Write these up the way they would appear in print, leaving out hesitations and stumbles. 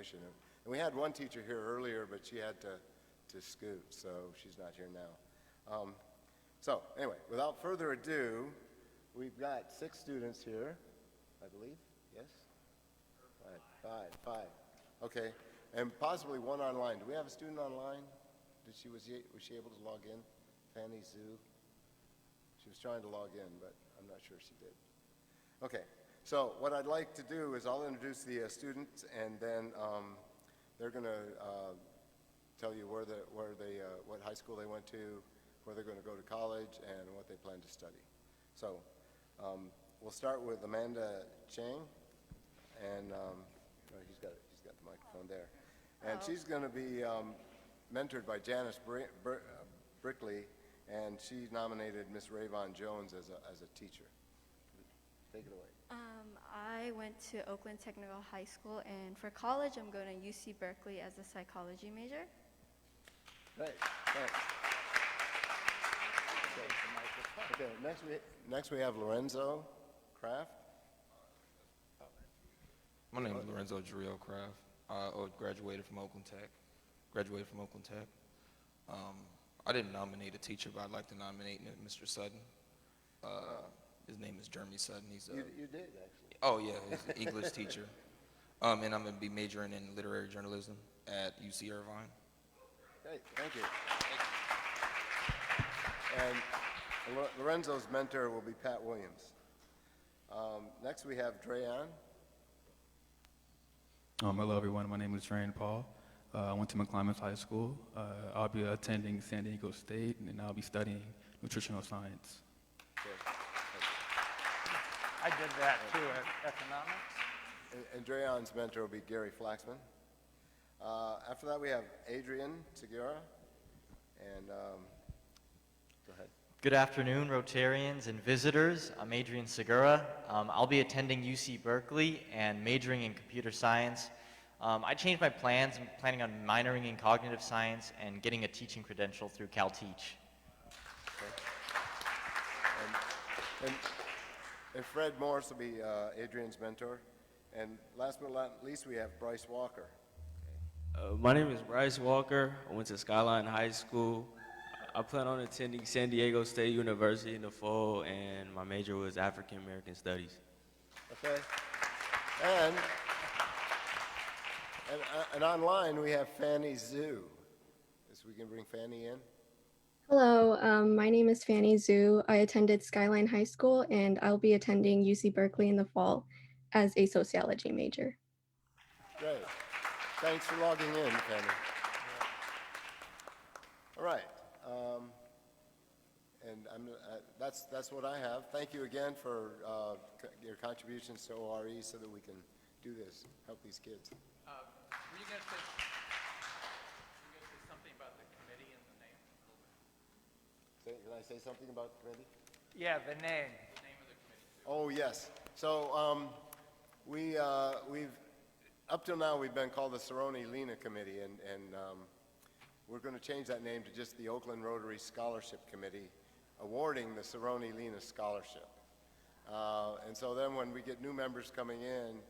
recognition. And we had one teacher here earlier, but she had to scoot, so she's not here now. So anyway, without further ado, we've got 6 students here, I believe. Yes? Five. Okay, and possibly one online. Do we have a student online? Was she able to log in? Fanny Zhu? She was trying to log in, but I'm not sure she did. Okay, so what I'd like to do is I'll introduce the students, and then they're going to tell you what high school they went to, where they're going to go to college, and what they plan to study. So we'll start with Amanda Chang, and he's got the microphone there, and she's going to be mentored by Janice Brickley, and she nominated Miss Rayvon Jones as a teacher. Take it away. I went to Oakland Technical High School, and for college, I'm going to UC Berkeley as a psychology major. Great, thanks. Okay, next we have Lorenzo Kraft. My name is Lorenzo Jarrell Kraft. I graduated from Oakland Tech. I didn't nominate a teacher, but I'd like to nominate Mr. Sutton. His name is Jeremy Sutton. You did, actually. Oh, yeah, he's an English teacher. And I'm going to be majoring in literary journalism at UC Irvine. Great, thank you. And Lorenzo's mentor will be Pat Williams. Next we have Dreyan. Hello, everyone. My name is Dreyan Paul. I went to McClymonds High School. I'll be attending San Diego State, and I'll be studying nutritional science. I did that too at economics. And Dreyan's mentor will be Gary Flaxman. After that, we have Adrian Segura. And go ahead. Good afternoon, Rotarians and visitors. I'm Adrian Segura. I'll be attending UC Berkeley and majoring in computer science. I changed my plans. I'm planning on minoring in cognitive science and getting a teaching credential through CalTeach. Okay. And Fred Morris will be Adrian's mentor. And last but not least, we have Bryce Walker. My name is Bryce Walker. I went to Skyline High School. I plan on attending San Diego State University in the fall, and my major was African American Studies. Okay. And online we have Fanny Zhu. So we can bring Fanny in. Hello, my name is Fanny Zhu. I attended Skyline High School, and I'll be attending UC Berkeley in the fall as a sociology major. Great. Thanks for logging in, Fanny. All right. And that's what I have. Thank you again for your contributions to ORE so that we can do this, help these kids. Were you going to say something about the committee and the name? Can I say something about the committee? Yeah, the name. The name of the committee. Oh, yes. So we've up till now we've been called the Cerrone-Lena Committee, and we're going to change that name to just the Oakland Rotary Scholarship Committee, awarding the Cerrone-Lena Scholarship. And so then when we get new members coming in,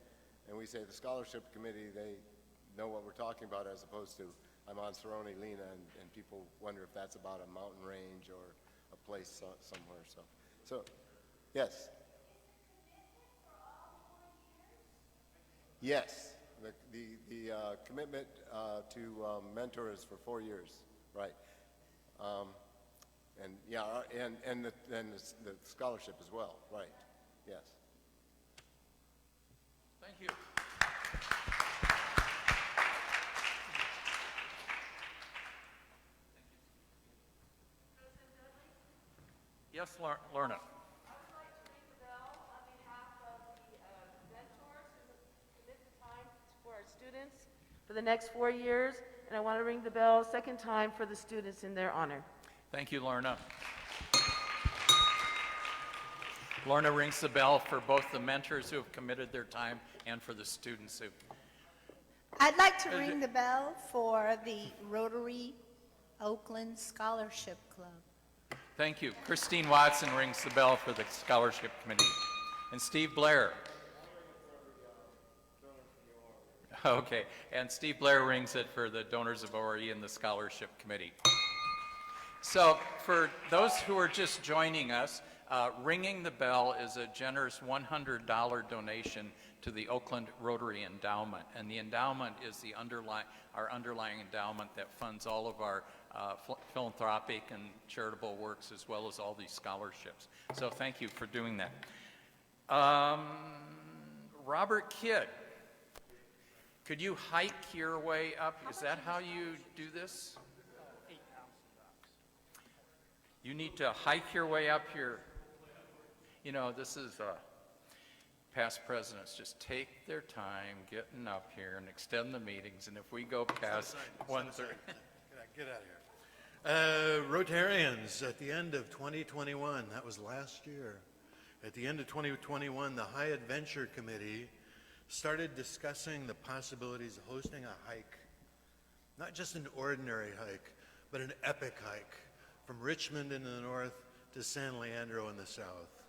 and we say the Scholarship Committee, they know what we're talking about, as opposed to I'm on Cerrone-Lena, and people wonder if that's about a mountain range or a place somewhere. So yes. Yes. The commitment to mentor is for 4 years, right? And yeah, and the scholarship as well, right? Yes. Thank you. Yes, Lorna. For the next 4 years, and I want to ring the bell a second time for the students in their honor. Thank you, Lorna. Lorna rings the bell for both the mentors who have committed their time and for the students who... I'd like to ring the bell for the Rotary Oakland Scholarship Club. Thank you. Christine Watson rings the bell for the Scholarship Committee. And Steve Blair. Okay, and Steve Blair rings it for the donors of ORE and the scholarship committee. So for those who are just joining us, ringing the bell is a generous $100 donation to the Oakland Rotary Endowment, and the endowment is our underlying endowment that funds all of our philanthropic and charitable works, as well as all these scholarships. So thank you for doing that. Robert Kidd, could you hike your way up? Is that how you do this? You need to hike your way up here. You know, this is past presidents just take their time getting up here and extend the meetings, and if we go past 1:30. Get out of here. Rotarians, at the end of 2021, that was last year, at the end of 2021, the High Adventure Committee started discussing the possibilities of hosting a hike, not just an ordinary hike, but an epic hike from Richmond in the north to San Leandro in the south.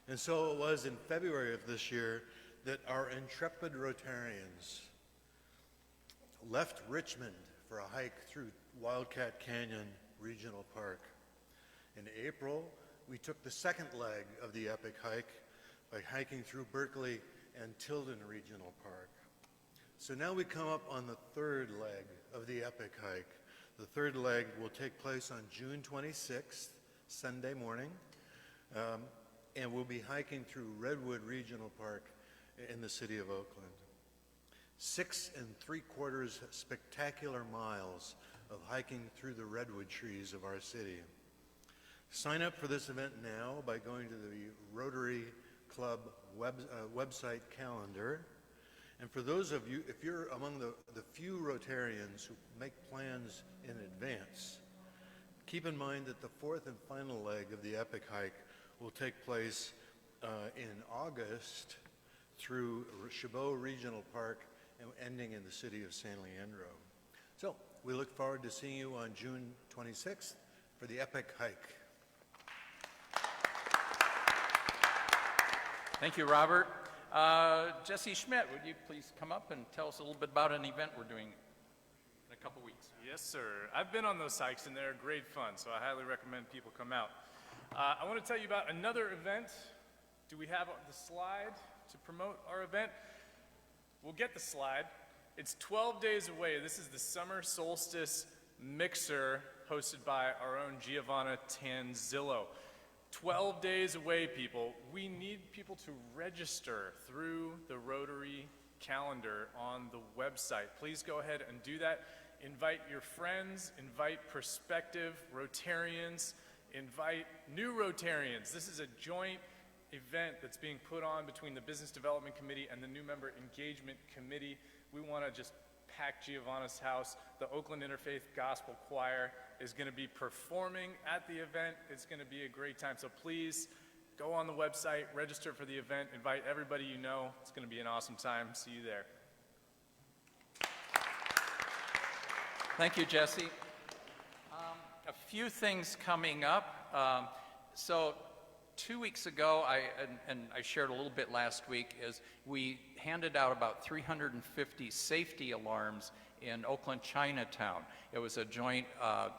And so it was in February of this year that our intrepid Rotarians left Richmond for a hike through Wildcat Canyon Regional Park. In April, we took the second leg of the epic hike by hiking through Berkeley and Tilden Regional Park. So now we come up on the third leg of the epic hike. The third leg will take place on June 26th, Sunday morning, and we'll be hiking through Redwood Regional Park in the city of Oakland. 6 3/4 spectacular miles of hiking through the redwood trees of our city. Sign up for this event now by going to the Rotary Club website calendar. And for those of you, if you're among the few Rotarians who make plans in advance, keep in mind that the fourth and final leg of the epic hike will take place in August through Chabot Regional Park and ending in the city of San Leandro. So we look forward to seeing you on June 26th for the epic hike. Thank you, Robert. Jesse Schmidt, would you please come up and tell us a little bit about an event we're doing in a couple weeks? Yes, sir. I've been on those hikes, and they're great fun, so I highly recommend people come out. I want to tell you about another event. Do we have the slide to promote our event? We'll get the slide. It's 12 days away. This is the Summer Solstice Mixer, hosted by our own Giovanna Tanzillo. 12 days away, people. We need people to register through the Rotary calendar on the website. Please go ahead and do that. Invite your friends, invite prospective Rotarians, invite new Rotarians. This is a joint event that's being put on between the Business Development Committee and the New Member Engagement Committee. We want to just pack Giovanna's house. The Oakland Interfaith Gospel Choir is going to be performing at the event. It's going to be a great time. So please go on the website, register for the event, invite everybody you know. It's going to be an awesome time. See you there. Thank you, Jesse. A few things coming up. So 2 weeks ago, and I shared a little bit last week, is we handed out about 350 safety alarms in Oakland Chinatown. It was a joint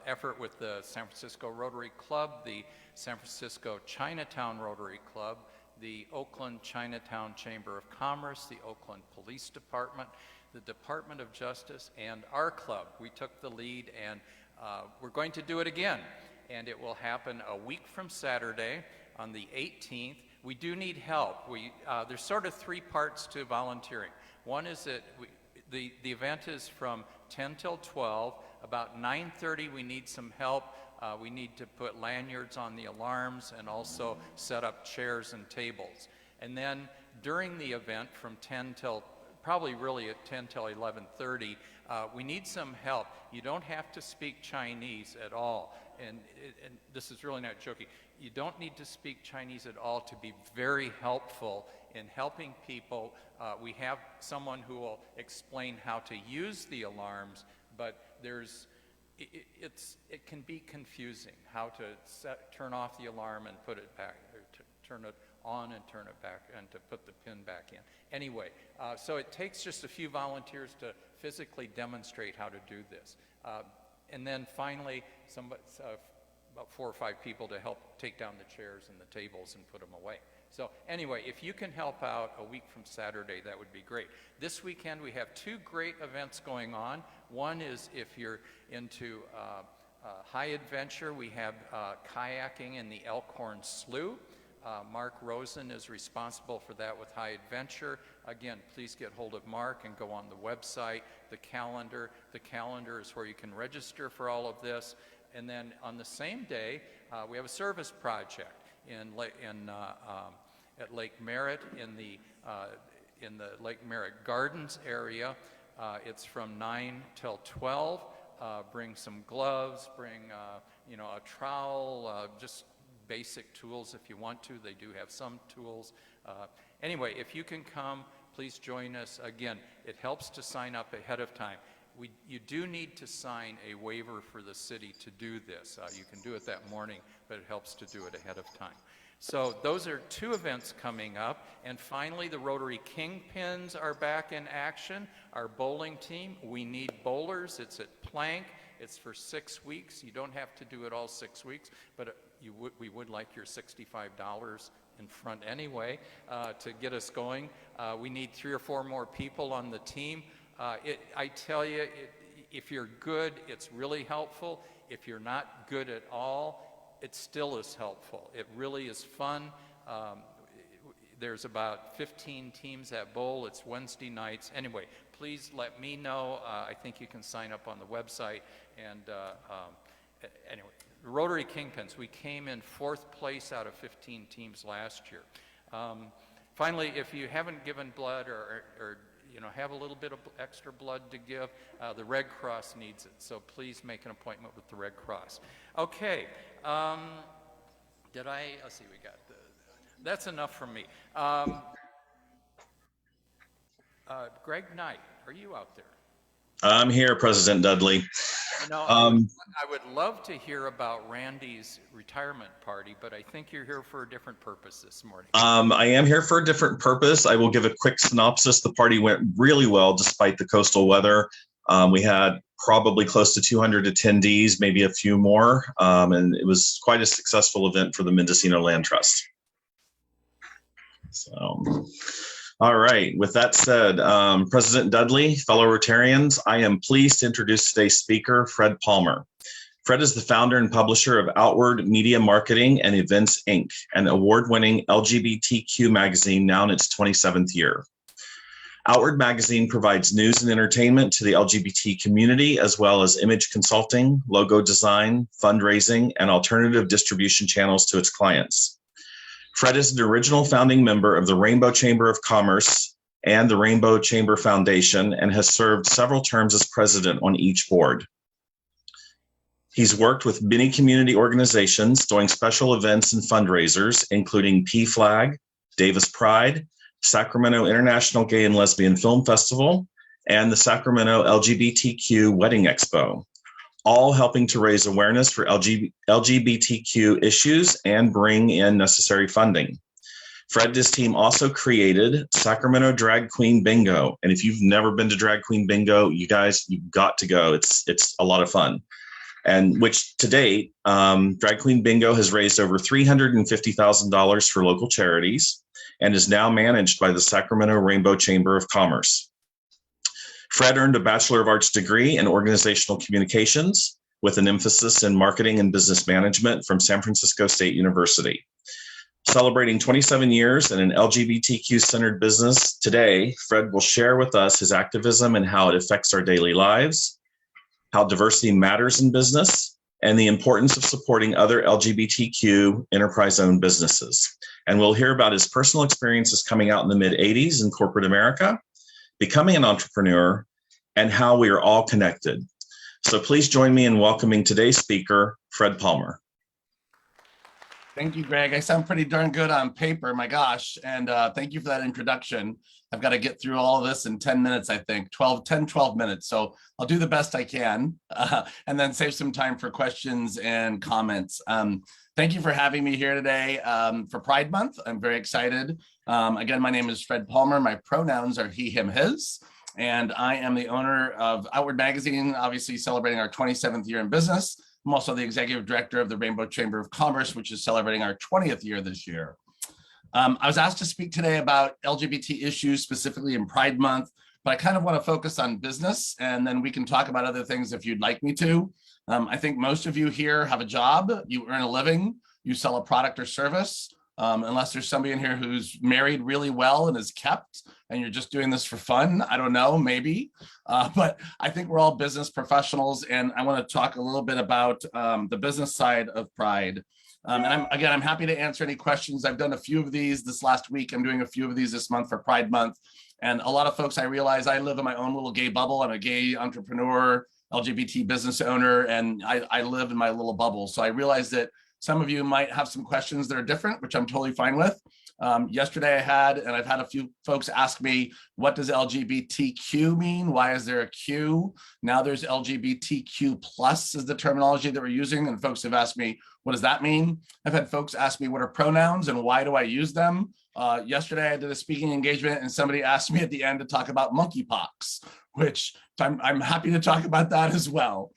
effort with the San Francisco Rotary Club, the San Francisco Chinatown Rotary Club, the Oakland Chinatown Chamber of Commerce, the Oakland Police Department, the Department of Justice, and our club. We took the lead, and we're going to do it again. And it will happen a week from Saturday on the 18th. We do need help. There's sort of 3 parts to volunteering. One is that the event is from 10 till 12. About 9:30, we need some help. We need to put lanyards on the alarms and also set up chairs and tables. And then during the event from 10 till, probably really at 10 till 11:30, we need some help. You don't have to speak Chinese at all. And this is really not joking. You don't need to speak Chinese at all to be very helpful in helping people. We have someone who will explain how to use the alarms, but it can be confusing how to turn off the alarm and put it back, or to turn it on and turn it back and to put the pin back in. Anyway, so it takes just a few volunteers to physically demonstrate how to do this. And then finally, about 4 or 5 people to help take down the chairs and the tables and put them away. So anyway, if you can help out a week from Saturday, that would be great. This weekend we have 2 great events going on. One is if you're into high adventure, we have kayaking in the Elkhorn Slough. Mark Rosen is responsible for that with High Adventure. Again, please get hold of Mark and go on the website, the calendar. The calendar is where you can register for all of this. And then on the same day, we have a service project at Lake Merritt in the Lake Merritt Gardens area. It's from 9 till 12. Bring some gloves, bring a trowel, just basic tools if you want to. They do have some tools. Anyway, if you can come, please join us. Again, it helps to sign up ahead of time. You do need to sign a waiver for the city to do this. You can do it that morning, but it helps to do it ahead of time. So those are 2 events coming up. And finally, the Rotary Kingpins are back in action. Our bowling team, we need bowlers. It's at Plank. It's for 6 weeks. You don't have to do it all 6 weeks, but we would like your $65 in front anyway to get us going. We need 3 or 4 more people on the team. I tell you, if you're good, it's really helpful. If you're not good at all, it still is helpful. It really is fun. There's about 15 teams that bowl. It's Wednesday nights. Anyway, please let me know. I think you can sign up on the website. And anyway, Rotary Kingpins, we came in 4th place out of 15 teams last year. Finally, if you haven't given blood or have a little bit of extra blood to give, the Red Cross needs it. So please make an appointment with the Red Cross. Okay. Let's see, we got that's enough from me. Greg Knight, are you out there? I'm here, President Dudley. I would love to hear about Randy's retirement party, but I think you're here for a different purpose this morning. I am here for a different purpose. I will give a quick synopsis. The party went really well despite the coastal weather. We had probably close to 200 attendees, maybe a few more, and it was quite a successful event for the Mendocino Land Trust. So, all right, with that said, President Dudley, fellow Rotarians, I am pleased to introduce today's speaker, Fred Palmer. Fred is the founder and publisher of Outward Media Marketing and Events, Inc., an award-winning LGBTQ magazine now in its 27th year. Outward Magazine provides news and entertainment to the LGBT community, as well as image consulting, logo design, fundraising, and alternative distribution channels to its clients. Fred is an original founding member of the Rainbow Chamber of Commerce and the Rainbow Chamber Foundation and has served several terms as president on each board. He's worked with many community organizations doing special events and fundraisers, including PFLAG, Davis Pride, Sacramento International Gay and Lesbian Film Festival, and the Sacramento LGBTQ Wedding Expo, all helping to raise awareness for LGBTQ issues and bring in necessary funding. Fred and his team also created Sacramento Drag Queen Bingo. And if you've never been to Drag Queen Bingo, you guys, you've got to go. It's a lot of fun. And which to date, Drag Queen Bingo has raised over $350,000 for local charities and is now managed by the Sacramento Rainbow Chamber of Commerce. Fred earned a Bachelor of Arts degree in organizational communications with an emphasis in marketing and business management from San Francisco State University. Celebrating 27 years in an LGBTQ-centered business today, Fred will share with us his activism and how it affects our daily lives, how diversity matters in business, and the importance of supporting other LGBTQ enterprise-owned businesses. And we'll hear about his personal experiences coming out in the mid-'80s in corporate America, becoming an entrepreneur, and how we are all connected. So please join me in welcoming today's speaker, Fred Palmer. Thank you, Greg. I sound pretty darn good on paper, my gosh. And thank you for that introduction. I've got to get through all of this in 10 minutes, I think, 12 minutes. So I'll do the best I can and then save some time for questions and comments. Thank you for having me here today for Pride Month. I'm very excited. Again, my name is Fred Palmer. My pronouns are he, him, his. And I am the owner of Outward Magazine, obviously celebrating our 27th year in business. I'm also the executive director of the Rainbow Chamber of Commerce, which is celebrating our 20th year this year. I was asked to speak today about LGBT issues, specifically in Pride Month, but I kind of want to focus on business, and then we can talk about other things if you'd like me to. I think most of you here have a job, you earn a living, you sell a product or service, unless there's somebody in here who's married really well and is kept, and you're just doing this for fun. I don't know, maybe. But I think we're all business professionals, and I want to talk a little bit about the business side of Pride. And I'm happy to answer any questions. I've done a few of these this last week. I'm doing a few of these this month for Pride Month. And a lot of folks, I realize I live in my own little gay bubble. I'm a gay entrepreneur, LGBT business owner, and I live in my little bubble. So I realize that some of you might have some questions that are different, which I'm totally fine with. Yesterday I've had a few folks ask me, what does LGBTQ mean? Why is there a Q? Now there's LGBTQ plus is the terminology that we're using. And folks have asked me, what does that mean? I've had folks ask me, what are pronouns and why do I use them? Yesterday I did a speaking engagement and somebody asked me at the end to talk about monkeypox, which I'm happy to talk about that as well.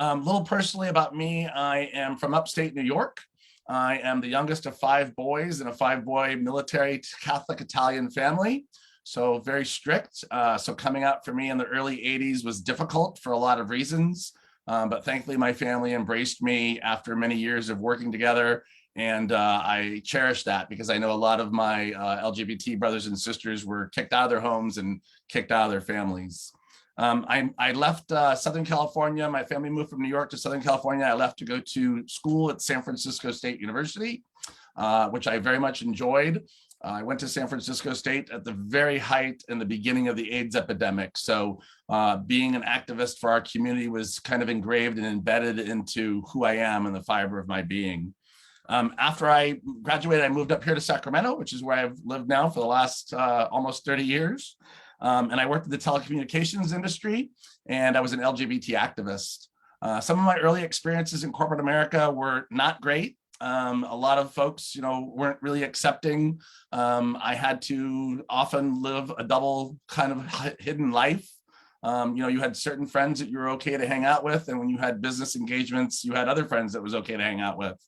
A little personally about me, I am from upstate New York. I am the youngest of 5 boys in a 5-boy military Catholic Italian family, so very strict. So coming out for me in the early 80s was difficult for a lot of reasons, but thankfully my family embraced me after many years of working together, and I cherish that because I know a lot of my LGBT brothers and sisters were kicked out of their homes and kicked out of their families. I left Southern California. My family moved from New York to Southern California. I left to go to school at San Francisco State University, which I very much enjoyed. I went to San Francisco State at the very height and the beginning of the AIDS epidemic. So being an activist for our community was kind of engraved and embedded into who I am and the fiber of my being. After I graduated, I moved up here to Sacramento, which is where I've lived now for the last almost 30 years. And I worked in the telecommunications industry, and I was an LGBT activist. Some of my early experiences in corporate America were not great. A lot of folks, weren't really accepting. I had to often live a double kind of hidden life. You had certain friends that you were okay to hang out with, and when you had business engagements, you had other friends that was okay to hang out with.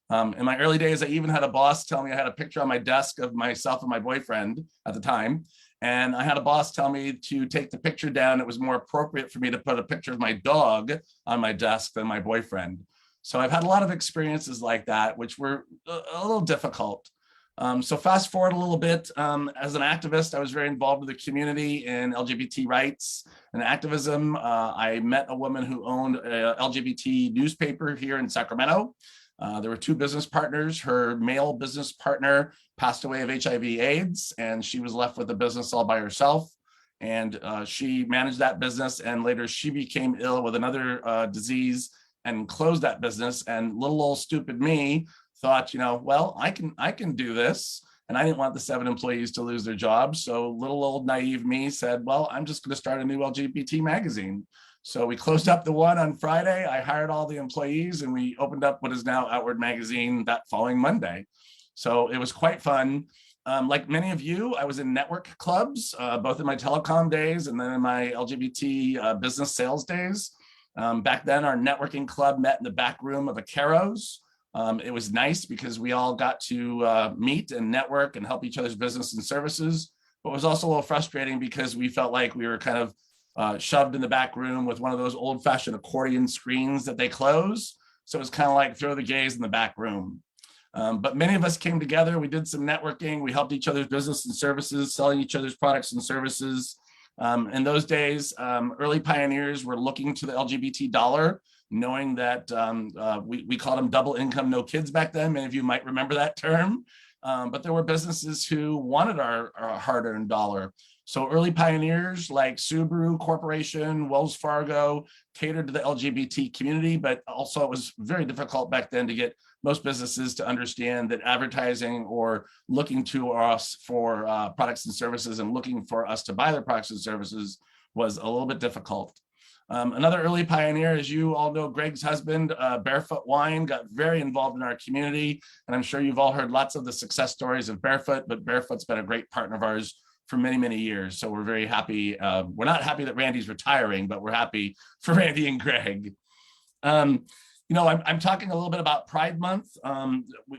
In my early days, I even had a boss tell me I had a picture on my desk of myself and my boyfriend at the time. And I had a boss tell me to take the picture down. It was more appropriate for me to put a picture of my dog on my desk than my boyfriend. So I've had a lot of experiences like that, which were a little difficult. So fast forward a little bit, as an activist, I was very involved with the community in LGBT rights and activism. I met a woman who owned a LGBT newspaper here in Sacramento. There were 2 business partners. Her male business partner passed away of HIV/AIDS, and she was left with the business all by herself. And she managed that business, and later she became ill with another disease and closed that business. And little old stupid me thought, well, I can do this. And I didn't want the 7 employees to lose their jobs. So little old naive me said, well, I'm just going to start a new LGBT magazine. So we closed up the one on Friday. I hired all the employees, and we opened up what is now Outward Magazine that following Monday. So it was quite fun. Like many of you, I was in network clubs, both in my telecom days and then in my LGBT business sales days. Back then, our networking club met in the back room of a Caro's. It was nice because we all got to meet and network and help each other's business and services. But it was also a little frustrating because we felt like we were kind of shoved in the back room with one of those old-fashioned accordion screens that they close. So it was kind of like throw the gays in the back room. But many of us came together. We did some networking. We helped each other's business and services, selling each other's products and services. In those days, early pioneers were looking to the LGBT dollar, knowing that we called them double income, no kids back then. Many of you might remember that term. But there were businesses who wanted our hard-earned dollar. So early pioneers like Subaru Corporation, Wells Fargo catered to the LGBT community, but also it was very difficult back then to get most businesses to understand that advertising or looking to us for products and services and looking for us to buy their products and services was a little bit difficult. Another early pioneer, as you all know, Greg's husband, Barefoot Wine, got very involved in our community. And I'm sure you've all heard lots of the success stories of Barefoot, but Barefoot's been a great partner of ours for many, many years. So we're very happy. We're not happy that Randy's retiring, but we're happy for Randy and Greg. You know, I'm talking a little bit about Pride Month.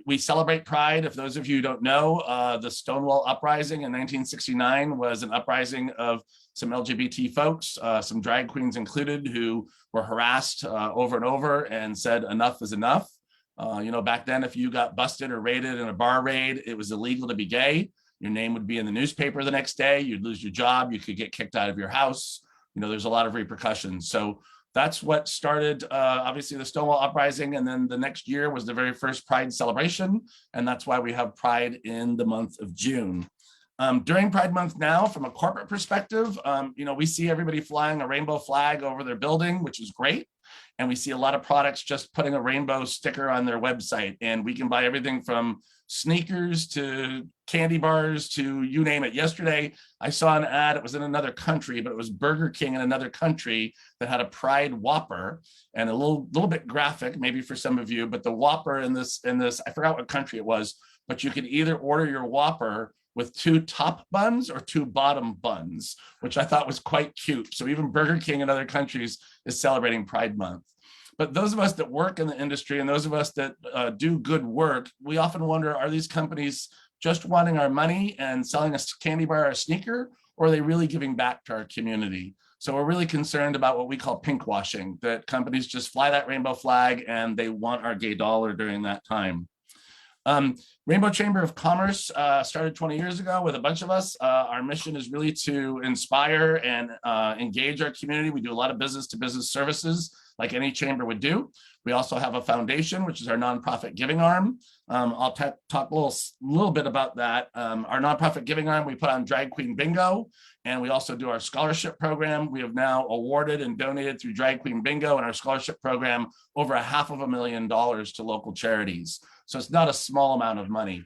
We celebrate Pride. If those of you who don't know, the Stonewall Uprising in 1969 was an uprising of some LGBT folks, some drag queens included, who were harassed over and over and said enough is enough. You know, back then, if you got busted or raided in a bar raid, it was illegal to be gay. Your name would be in the newspaper the next day. You'd lose your job. You could get kicked out of your house. You know, there's a lot of repercussions. So that's what started, obviously, the Stonewall Uprising. And then the next year was the very first Pride celebration. And that's why we have Pride in the month of June. During Pride Month now, from a corporate perspective, you know, we see everybody flying a rainbow flag over their building, which is great. And we see a lot of products just putting a rainbow sticker on their website. And we can buy everything from sneakers to candy bars to you name it. Yesterday, I saw an ad, it was in another country, but it was Burger King in another country that had a Pride Whopper, and a little bit graphic, maybe for some of you, but the Whopper in this, I forgot what country it was, but you could either order your Whopper with 2 top buns or 2 bottom buns, which I thought was quite cute. So even Burger King in other countries is celebrating Pride Month. But those of us that work in the industry and those of us that do good work, we often wonder, are these companies just wanting our money and selling us a candy bar or a sneaker, or are they really giving back to our community? So we're really concerned about what we call pink washing, that companies just fly that rainbow flag and they want our gay dollar during that time. Rainbow Chamber of Commerce started 20 years ago with a bunch of us. Our mission is really to inspire and engage our community. We do a lot of business-to-business services like any chamber would do. We also have a foundation, which is our nonprofit giving arm. I'll talk a little bit about that. Our nonprofit giving arm, we put on Drag Queen Bingo, and we also do our scholarship program. We have now awarded and donated through Drag Queen Bingo and our scholarship program over $500,000 to local charities. So it's not a small amount of money.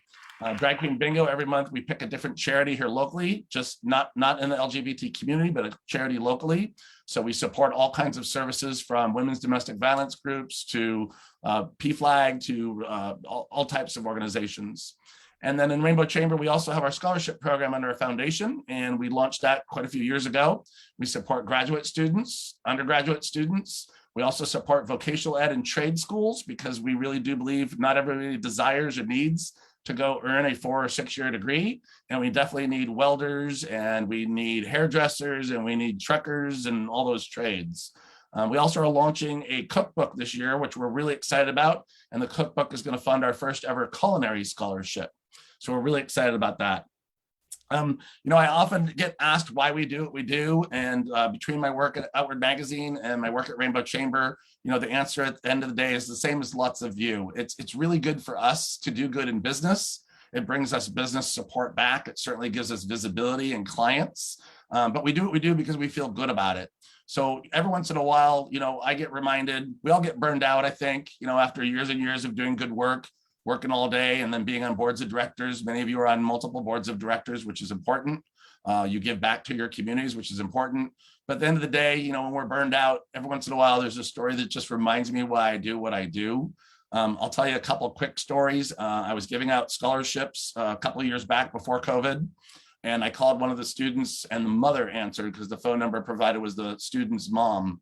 Drag Queen Bingo, every month we pick a different charity here locally, just not in the LGBT community, but a charity locally. So we support all kinds of services from women's domestic violence groups to PFLAG to all types of organizations. And then in Rainbow Chamber, we also have our scholarship program under a foundation, and we launched that quite a few years ago. We support graduate students, undergraduate students. We also support vocational ed and trade schools because we really do believe not everybody desires or needs to go earn a 4 or 6 year degree. And we definitely need welders, and we need hairdressers, and we need truckers and all those trades. We also are launching a cookbook this year, which we're really excited about. And the cookbook is going to fund our first ever culinary scholarship. So we're really excited about that. You know, I often get asked why we do what we do. And between my work at Outward Magazine and my work at Rainbow Chamber, you know, the answer at the end of the day is the same as lots of you. It's really good for us to do good in business. It brings us business support back. It certainly gives us visibility and clients. But we do what we do because we feel good about it. So every once in a while, you know, I get reminded, we all get burned out, I think, you know, after years and years of doing good work, working all day and then being on boards of directors. Many of you are on multiple boards of directors, which is important. You give back to your communities, which is important. But at the end of the day, you know, when we're burned out, every once in a while, there's a story that just reminds me why I do what I do. I'll tell you a couple of quick stories. I was giving out scholarships a couple of years back before COVID. And I called one of the students, and the mother answered because the phone number provided was the student's mom.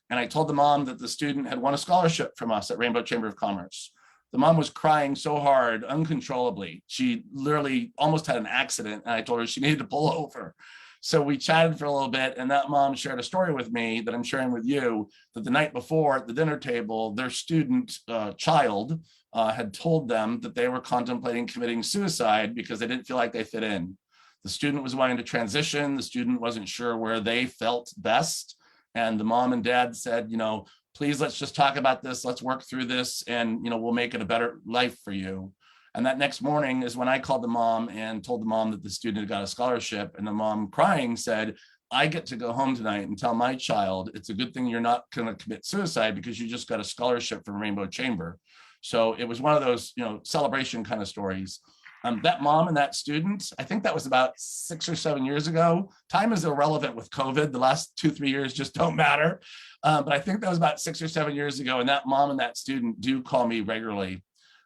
And I told the mom that the student had won a scholarship from us at Rainbow Chamber of Commerce. The mom was crying so hard, uncontrollably. She literally almost had an accident, and I told her she needed to pull over. So we chatted for a little bit, and that mom shared a story with me that I'm sharing with you, that the night before at the dinner table, their student child had told them that they were contemplating committing suicide because they didn't feel like they fit in. The student was wanting to transition. The student wasn't sure where they felt best. And the mom and dad said, you know, please, let's just talk about this. Let's work through this, and, you know, we'll make it a better life for you. And that next morning is when I called the mom and told the mom that the student had got a scholarship. And the mom, crying, said, I get to go home tonight and tell my child it's a good thing you're not going to commit suicide because you just got a scholarship from Rainbow Chamber. So it was one of those, celebration kind of stories. That mom and that student, I think that was about 6 or 7 years ago. Time is irrelevant with COVID. The last 2-3 years just don't matter. But I think that was about 6 or 7 years ago. And that mom and that student do call me regularly.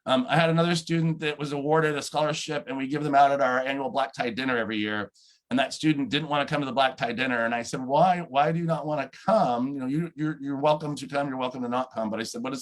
I had another student that was awarded a scholarship, and we give them out at our annual black tie dinner every year. And that student didn't want to come to the black tie dinner. And I said, why do you not want to come? You're welcome to come. You're welcome to not come. But I said, what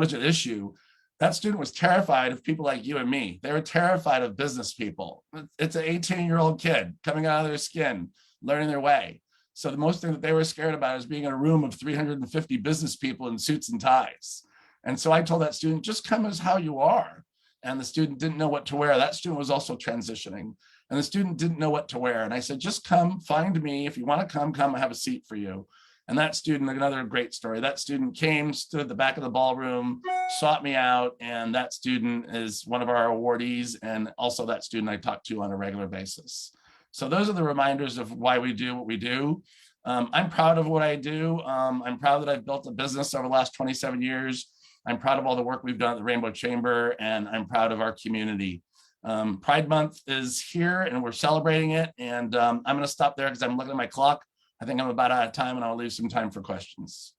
is your issue? That student was terrified of people like you and me. They were terrified of business people. It's an 18-year-old kid coming out of their skin, learning their way. So the most thing that they were scared about is being in a room of 350 business people in suits and ties. And so I told that student, just come as how you are. And the student didn't know what to wear. That student was also transitioning. And the student didn't know what to wear. And I said, just come, find me. If you want to come, I have a seat for you. And that student, another great story, that student came, stood at the back of the ballroom, sought me out. And that student is one of our awardees. And also that student I talk to on a regular basis. So those are the reminders of why we do what we do. I'm proud of what I do. I'm proud that I've built a business over the last 27 years. I'm proud of all the work we've done at the Rainbow Chamber, and I'm proud of our community. Pride Month is here and we're celebrating it. And I'm going to stop there because I'm looking at my clock. I think I'm about out of time, and I'll leave some time for questions.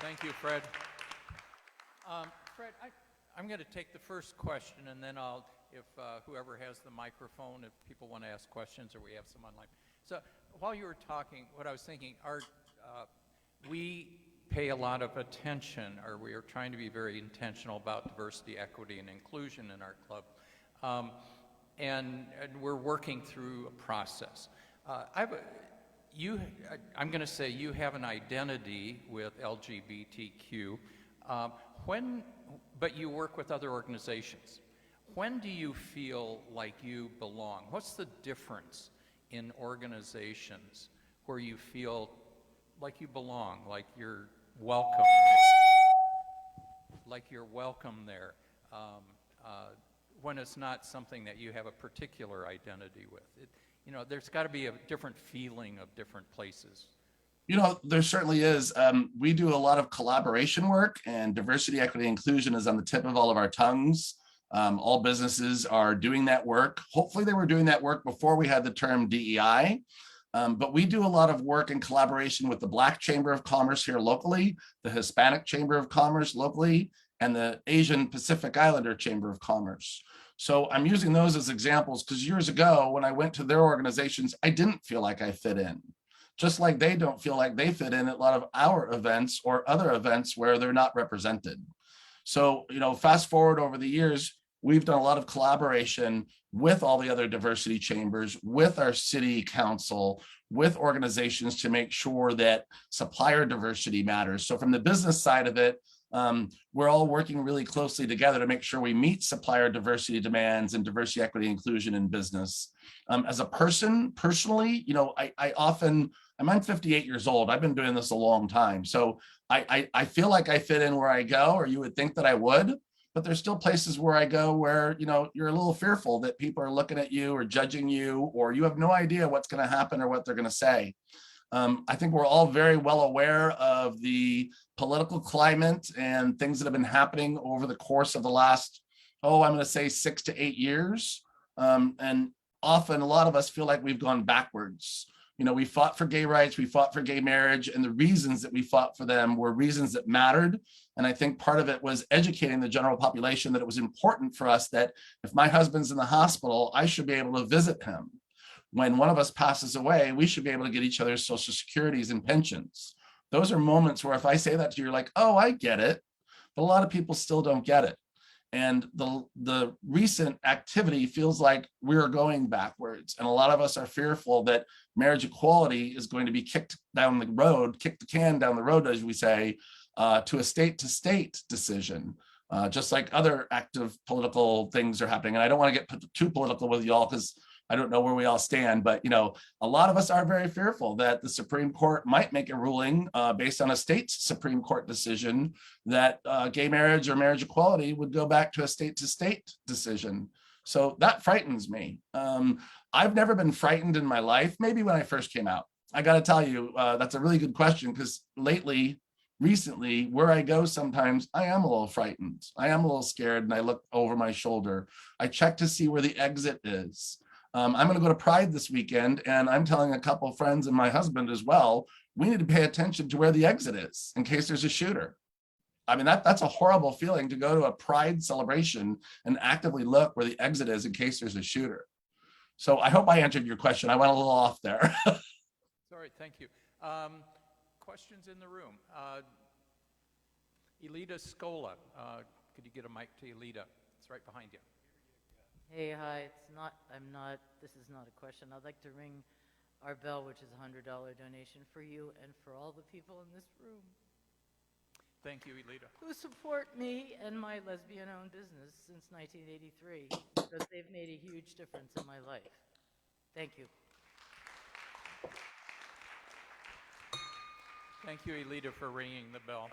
Thank you, Fred. Fred, I'm going to take the first question, and then if whoever has the microphone, if people want to ask questions, or we have some online. So while you were talking, what I was thinking, we pay a lot of attention, or we are trying to be very intentional about diversity, equity, and inclusion in our club. And we're working through a process. I'm going to say you have an identity with LGBTQ, but you work with other organizations. When do you feel like you belong? What's the difference in organizations where you feel like you belong, like you're welcome, there, when it's not something that you have a particular identity with? There's got to be a different feeling of different places. There certainly is. We do a lot of collaboration work, and diversity, equity, inclusion is on the tip of all of our tongues. All businesses are doing that work. Hopefully they were doing that work before we had the term DEI. But we do a lot of work in collaboration with the Black Chamber of Commerce here locally, the Hispanic Chamber of Commerce locally, and the Asian Pacific Islander Chamber of Commerce. So I'm using those as examples because years ago, when I went to their organizations, I didn't feel like I fit in. Just like they don't feel like they fit in at a lot of our events or other events where they're not represented. So, fast forward over the years, we've done a lot of collaboration with all the other diversity chambers, with our city council, with organizations to make sure that supplier diversity matters. So from the business side of it, we're all working really closely together to make sure we meet supplier diversity demands and diversity, equity, inclusion in business. As a person, personally, I'm 58 years old. I've been doing this a long time. So I feel like I fit in where I go, or you would think that I would. But there's still places where I go where, you're a little fearful that people are looking at you or judging you, or you have no idea what's going to happen or what they're going to say. I think we're all very well aware of the political climate and things that have been happening over the course of the last, I'm going to say 6 to 8 years. And often a lot of us feel like we've gone backwards. We fought for gay rights, we fought for gay marriage, and the reasons that we fought for them were reasons that mattered. And I think part of it was educating the general population that it was important for us that if my husband's in the hospital, I should be able to visit him. When one of us passes away, we should be able to get each other's social securities and pensions. Those are moments where if I say that to you, you're like, oh, I get it. But a lot of people still don't get it. And the recent activity feels like we're going backwards. And a lot of us are fearful that marriage equality is going to be kicked down the road, kick the can down the road, as we say, to a state-to-state decision, just like other active political things are happening. And I don't want to get too political with y'all because I don't know where we all stand, but a lot of us are very fearful that the Supreme Court might make a ruling based on a state Supreme Court decision that gay marriage or marriage equality would go back to a state-to-state decision. So that frightens me. I've never been frightened in my life, maybe when I first came out. I got to tell you, that's a really good question, because recently, where I go sometimes, I am a little frightened. I am a little scared, and I look over my shoulder. I check to see where the exit is. I'm going to go to Pride this weekend, and I'm telling a couple of friends and my husband as well, we need to pay attention to where the exit is in case there's a shooter. I mean, that's a horrible feeling, to go to a Pride celebration and actively look where the exit is in case there's a shooter. So I hope I answered your question. I went a little off there. Sorry, thank you. Questions in the room? Elita Scola. Could you get a mic to Elita? It's right behind you. Hey, hi. This is not a question. I'd like to ring our bell, which is a $100 donation for you and for all the people in this room. Thank you, Elita. Who support me and my lesbian-owned business since 1983, because they've made a huge difference in my life. Thank you. Thank you, Elita, for ringing the bell.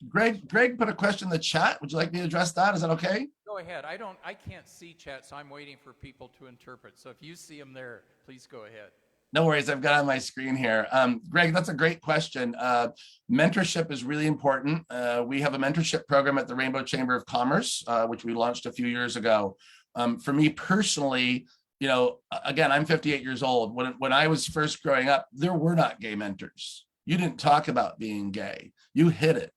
Greg put a question in the chat. Would you like me to address that? Is that okay? Go ahead. I can't see chat, so I'm waiting for people to interpret. So if you see them there, please go ahead. No worries. I've got it on my screen here. Greg, that's a great question. Mentorship is really important. We have a mentorship program at the Rainbow Chamber of Commerce, which we launched a few years ago. For me personally, again, I'm 58 years old. When I was first growing up, there were not gay mentors. You didn't talk about being gay. You hid it.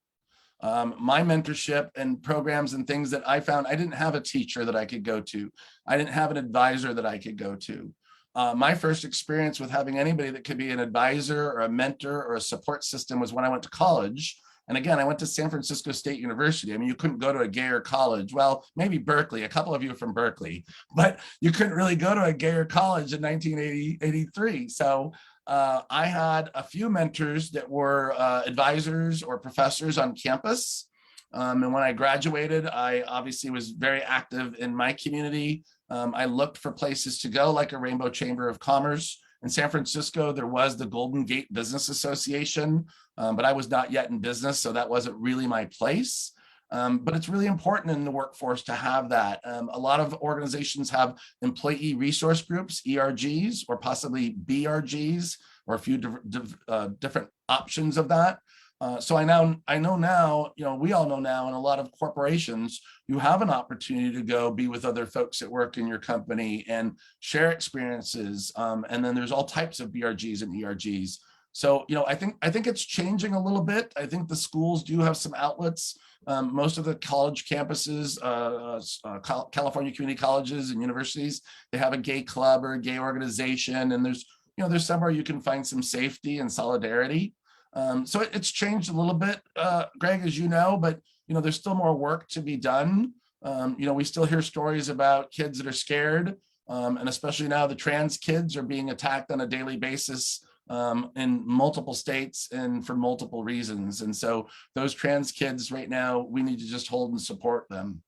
My mentorship and programs and things that I found, I didn't have a teacher that I could go to. I didn't have an advisor that I could go to. My first experience with having anybody that could be an advisor or a mentor or a support system was when I went to college. And again, I went to San Francisco State University. I mean, you couldn't go to a gayer college. Well, maybe Berkeley, a couple of you are from Berkeley, but you couldn't really go to a gayer college in 1983. So I had a few mentors that were advisors or professors on campus. And when I graduated, I obviously was very active in my community. I looked for places to go, like a Rainbow Chamber of Commerce. In San Francisco, there was the Golden Gate Business Association, but I was not yet in business, so that wasn't really my place. But it's really important in the workforce to have that. A lot of organizations have employee resource groups, ERGs, or possibly BRGs, or a few different options of that. So I know now, we all know now, in a lot of corporations, you have an opportunity to go be with other folks that work in your company and share experiences. And then there's all types of BRGs and ERGs. So, I think it's changing a little bit. I think the schools do have some outlets. Most of the college campuses, California community colleges and universities, they have a gay club or a gay organization. And there's somewhere you can find some safety and solidarity. So it's changed a little bit, Greg, as you know, but there's still more work to be done. We still hear stories about kids that are scared, and especially now the trans kids are being attacked on a daily basis in multiple states and for multiple reasons. And so those trans kids right now, we need to just hold and support them.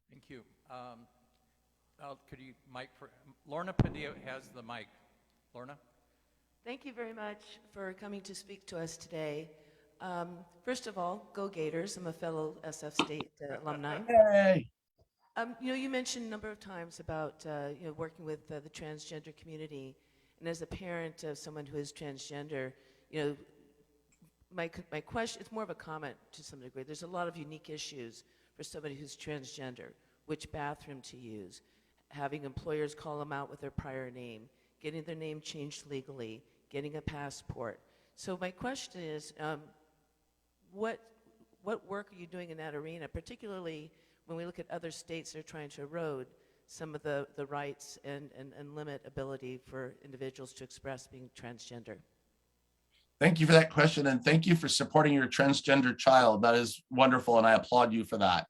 Thank you. Could you mic for Lorna Padilla has the mic. Lorna. Thank you very much for coming to speak to us today. First of all, go Gators. I'm a fellow SF State alumni. Hey. You mentioned a number of times about working with the transgender community, and as a parent of someone who is transgender, my question, it's more of a comment to some degree. There's a lot of unique issues for somebody who's transgender: which bathroom to use, having employers call them out with their prior name, getting their name changed legally, getting a passport. So my question is, what work are you doing in that arena, particularly when we look at other states that are trying to erode some of the rights and limit ability for individuals to express being transgender? Thank you for that question, and thank you for supporting your transgender child. That is wonderful, and I applaud you for that.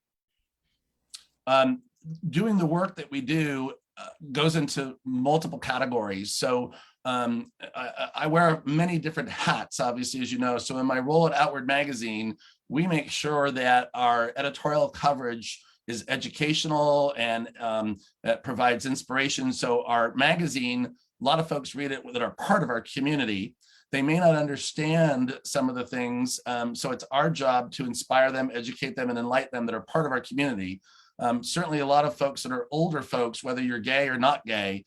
Doing the work that we do goes into multiple categories. So I wear many different hats, obviously, as you know. So in my role at Outward Magazine, we make sure that our editorial coverage is educational and it provides inspiration. So our magazine, a lot of folks read it that are part of our community. They may not understand some of the things, so it's our job to inspire them, educate them, and enlighten them that are part of our community. Certainly a lot of folks that are older folks, whether you're gay or not gay,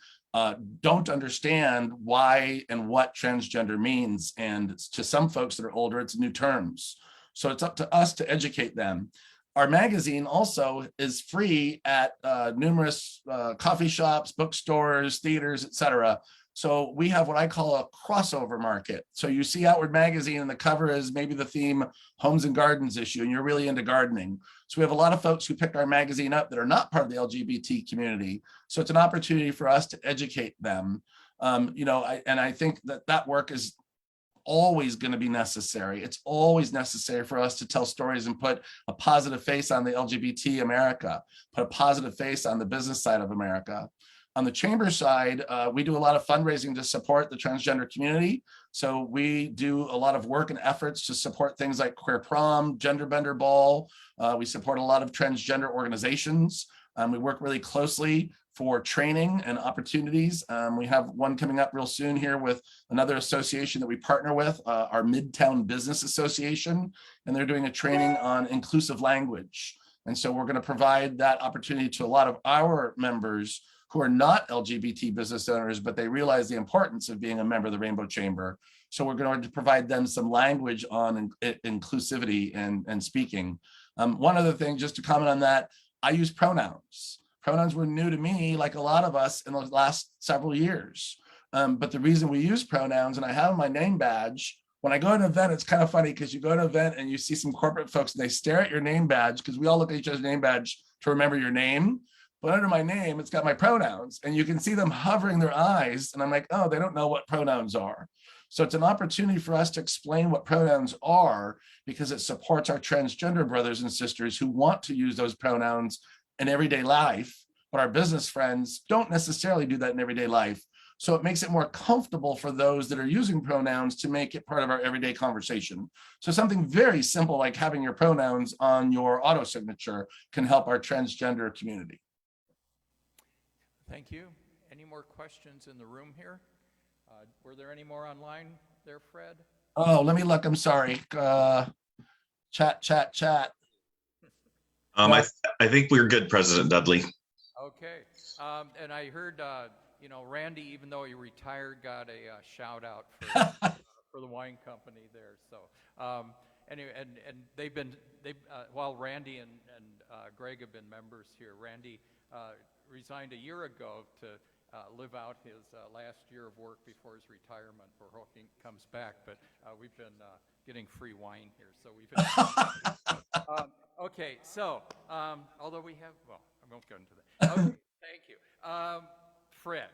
don't understand why and what transgender means. And to some folks that are older, it's new terms. So it's up to us to educate them. Our magazine also is free at numerous coffee shops, bookstores, theaters, etc. So we have what I call a crossover market. So you see Outward Magazine and the cover is maybe the theme homes and gardens issue, and you're really into gardening. So we have a lot of folks who picked our magazine up that are not part of the LGBT community. So it's an opportunity for us to educate them. I think that work is always going to be necessary. It's always necessary for us to tell stories and put a positive face on the LGBT America, put a positive face on the business side of America. On the chamber side, we do a lot of fundraising to support the transgender community. So we do a lot of work and efforts to support things like Queer Prom, Gender Bender Ball. We support a lot of transgender organizations. We work really closely for training and opportunities. We have one coming up real soon here with another association that we partner with, our Midtown Business Association, and they're doing a training on inclusive language. And so we're going to provide that opportunity to a lot of our members who are not LGBT business owners, but they realize the importance of being a member of the Rainbow Chamber. So we're going to provide them some language on inclusivity and speaking. One other thing, just to comment on that, I use pronouns. Pronouns were new to me, like a lot of us in the last several years. But the reason we use pronouns, and I have my name badge, when I go to an event, it's kind of funny because you go to an event and you see some corporate folks and they stare at your name badge because we all look at each other's name badge to remember your name. But under my name, it's got my pronouns, and you can see them hovering their eyes. And I'm like, oh, they don't know what pronouns are. So it's an opportunity for us to explain what pronouns are because it supports our transgender brothers and sisters who want to use those pronouns in everyday life, but our business friends don't necessarily do that in everyday life. So it makes it more comfortable for those that are using pronouns to make it part of our everyday conversation. So something very simple like having your pronouns on your auto signature can help our transgender community. Thank you. Any more questions in the room here? Were there any more online there, Fred? Oh, let me look. I'm sorry. Chat. I think we're good, President Dudley. Okay. And I heard, Randy, even though he retired, got a shout out for the wine company there. So anyway, and while Randy and Greg have been members here, Randy resigned a year ago to live out his last year of work before his retirement for hoping he comes back. But we've been getting free wine here, so we've been. Okay, so although we have, well, I won't go into that. Okay, thank you. Fred,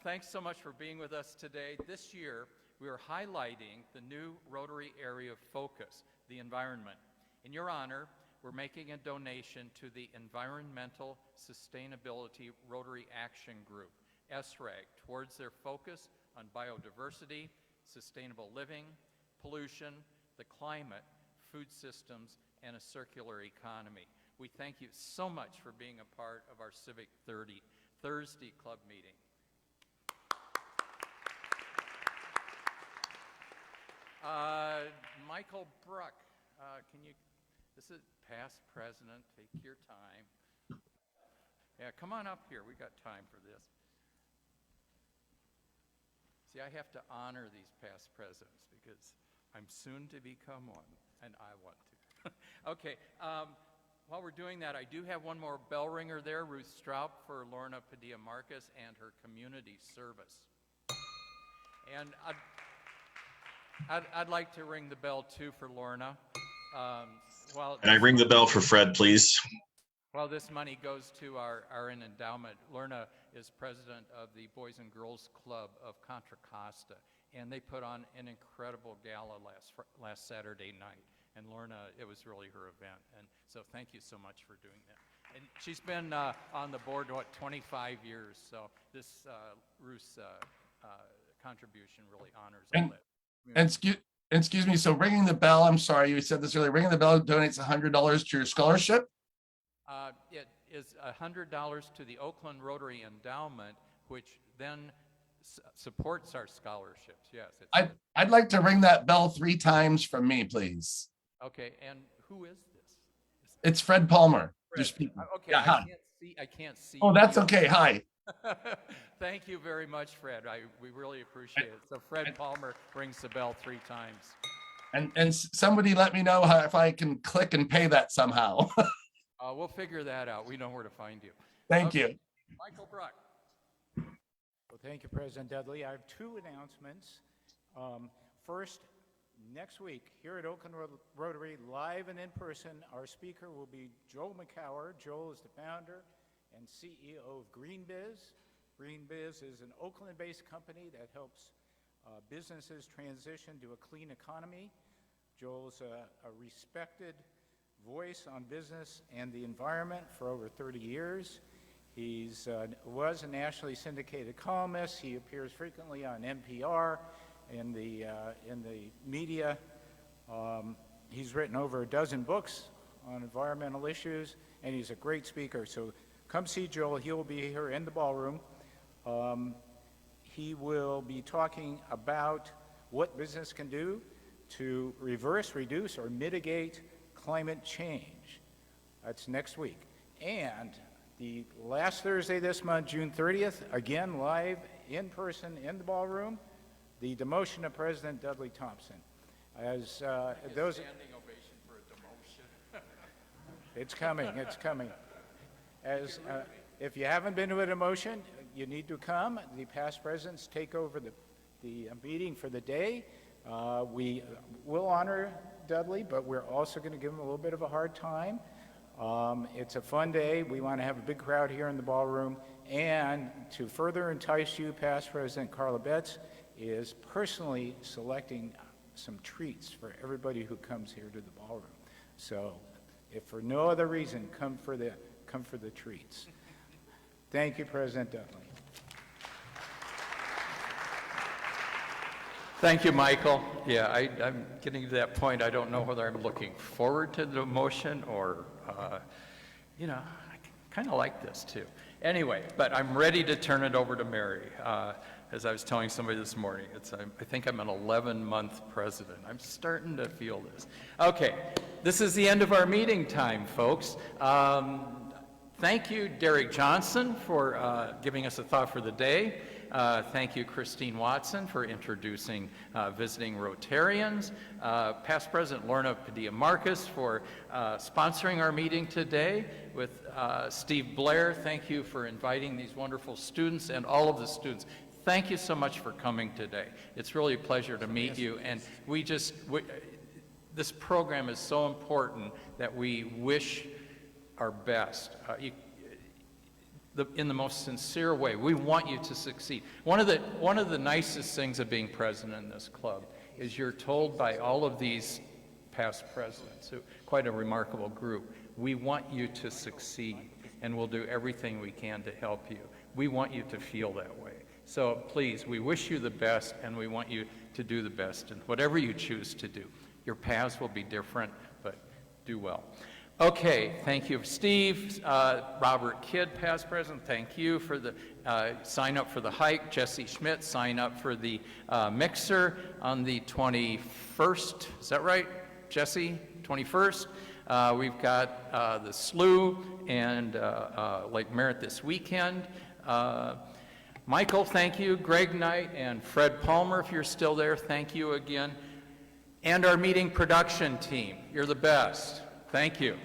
thanks so much for being with us today. This year, we are highlighting the new Rotary area of focus, the environment. In your honor, we're making a donation to the Environmental Sustainability Rotary Action Group, SRAG, towards their focus on biodiversity, sustainable living, pollution, the climate, food systems, and a circular economy. We thank you so much for being a part of our Civic Thursday Club meeting. Michael Bruck, this is past president, take your time. Yeah, come on up here, we got time for this. See, I have to honor these past presidents because I'm soon to become one, and I want to. Okay, while we're doing that, I do have one more bell ringer there, Ruth Straub for Lorna Padilla-Marcus and her community service. And I'd like to ring the bell too for Lorna. Can I ring the bell for Fred, please? Well, this money goes to our endowment. Lorna is president of the Boys and Girls Club of Contra Costa, and they put on an incredible gala last Saturday night. And Lorna, it was really her event, and so thank you so much for doing that. And she's been on the board, 25 years, so this Ruth's contribution really honors all that. Excuse me, so ringing the bell, I'm sorry, you said this earlier, ringing the bell donates $100 to your scholarship? It is $100 to the Oakland Rotary Endowment, which then supports our scholarships. Yes. I'd like to ring that bell 3 times from me, please. Okay, and who is this? It's Fred Palmer. Fred. You're speaking. Okay, Yeah, hi. I can't see. Oh, that's you. okay. Hi. Thank you very much, Fred. We really appreciate it. So Fred Palmer rings the bell 3 times. And somebody let me know if I can click and pay that somehow. We'll figure that out. We know where to find you. Thank you. Michael Bruck. Well, thank you, President Dudley. I have 2 announcements. First, next week, here at Oakland Rotary, live and in person, our speaker will be Joel McCower. Joel is the founder and CEO of GreenBiz. GreenBiz is an Oakland-based company that helps businesses transition to a clean economy. Joel's a respected voice on business and the environment for over 30 years. He was a nationally syndicated columnist. He appears frequently on NPR in the media. He's written over a dozen books on environmental issues, and he's a great speaker. So come see Joel. He will be here in the ballroom. He will be talking about what business can do to reverse, reduce, or mitigate climate change. That's next week. And the last Thursday this month, June 30th, again live in person in the ballroom, the demotion of President Dudley Thompson. As those, standing ovation for a demotion. it's coming, it's coming. As if you haven't been to a demotion, you need to come. The past presidents take over the meeting for the day. We will honor Dudley, but we're also going to give him a little bit of a hard time. It's a fun day. We want to have a big crowd here in the ballroom. And to further entice you, past President Carla Betts is personally selecting some treats for everybody who comes here to the ballroom. So if for no other reason, come for the treats. Thank you, President Dudley. Thank you, Michael. Yeah, I'm getting to that point. I don't know whether I'm looking forward to the motion or, I kind of like this too. Anyway, but I'm ready to turn it over to Mary. As I was telling somebody this morning, I think I'm an 11-month president. I'm starting to feel this. Okay, this is the end of our meeting time, folks. Thank you, Derreck Johnson, for giving us a thought for the day. Thank you, Christine Watson, for introducing visiting Rotarians. Past President Lorna Padilla-Marcus for sponsoring our meeting today. With Steve Blair, thank you for inviting these wonderful students and all of the students. Thank you so much for coming today. It's really a pleasure to meet you. And this program is so important that we wish our best. In the most sincere way. We want you to succeed. One of the nicest things of being president in this club is you're told by all of these past presidents, quite a remarkable group, we want you to succeed, and we'll do everything we can to help you. We want you to feel that way. So please, we wish you the best, and we want you to do the best in whatever you choose to do. Your paths will be different, but do well. Okay, thank you, Steve. Robert Kidd, past president, thank you for the sign up for the hike. Jesse Schmidt, sign up for the mixer on the 21st. Is that right, Jesse? 21st. We've got the SLU and Lake Merritt this weekend. Michael, thank you. Greg Knight and Fred Palmer, if you're still there, thank you again. And our meeting production team, you're the best. Thank you.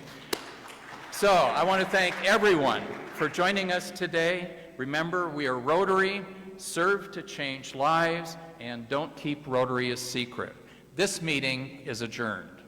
So I want to thank everyone for joining us today. Remember, we are Rotary, serve to change lives, and don't keep Rotary a secret. This meeting is adjourned.